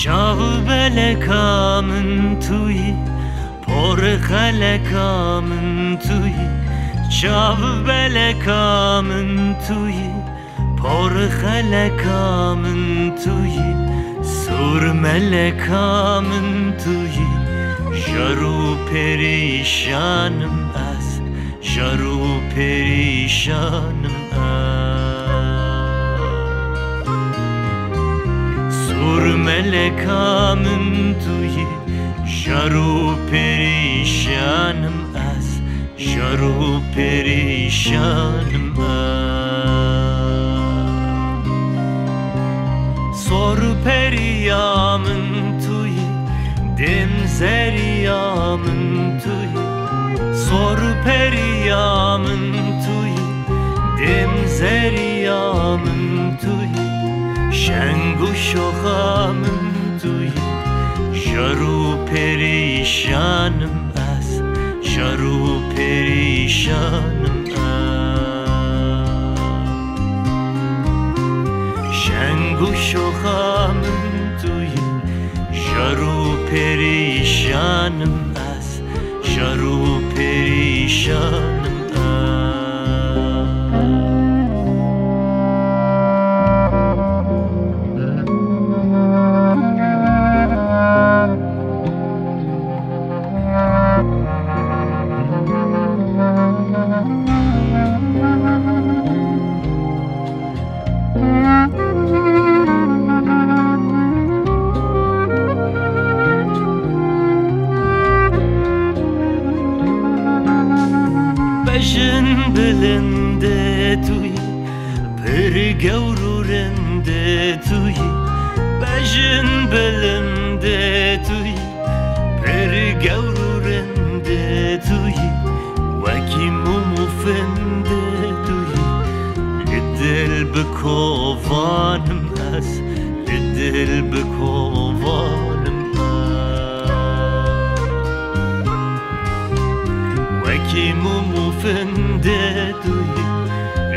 چاو بلکامن توی پر خلکامن توی چاو بلکامن توی پر خلکامن توی سور ملکامن توی جرو پریشانم از جرو پریشانم سور ملکامن توی جرو پریشانم از جرو پریشانم سور پریامن توی دم زریامن توی سور پریامن توی دم زریامن توی شنگ و شخامن توی جرو پریشانم از جرو پریشانم شنگ و شخامن توی جرو پریشانم از جرو پریشانم بجن بلنده توی پر گورورنده توی بجن بلنده توی پر گورورنده توی وکی مفنده توی لدل بکوانم از لدل بکوانم وکی مفنده توی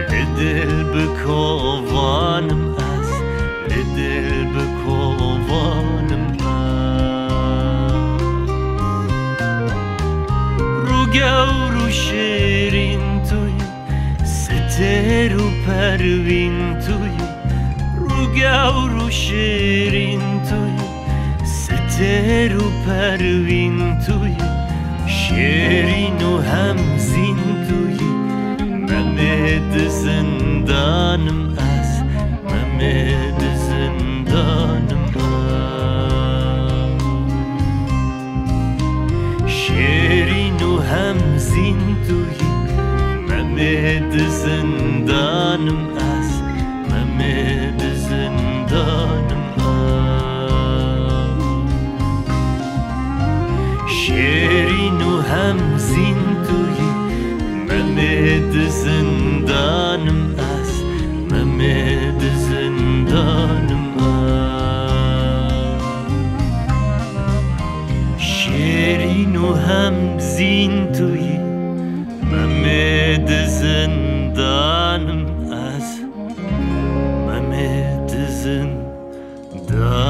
لدل بکوانم از لدل بکوانم رو گور و شیرین توی ستر و پروین توی رو گور و شیرین توی ستر و پروین توی شیرین و همزین توی ممد زندانم از ممد زندانم شیرین و همزین توی ممد زندانم از ممد زندانم شیرین و همزین توی ممد زندانم از ممد زندانم شیرین و همزین توی ممد زندانم از ممد زندانم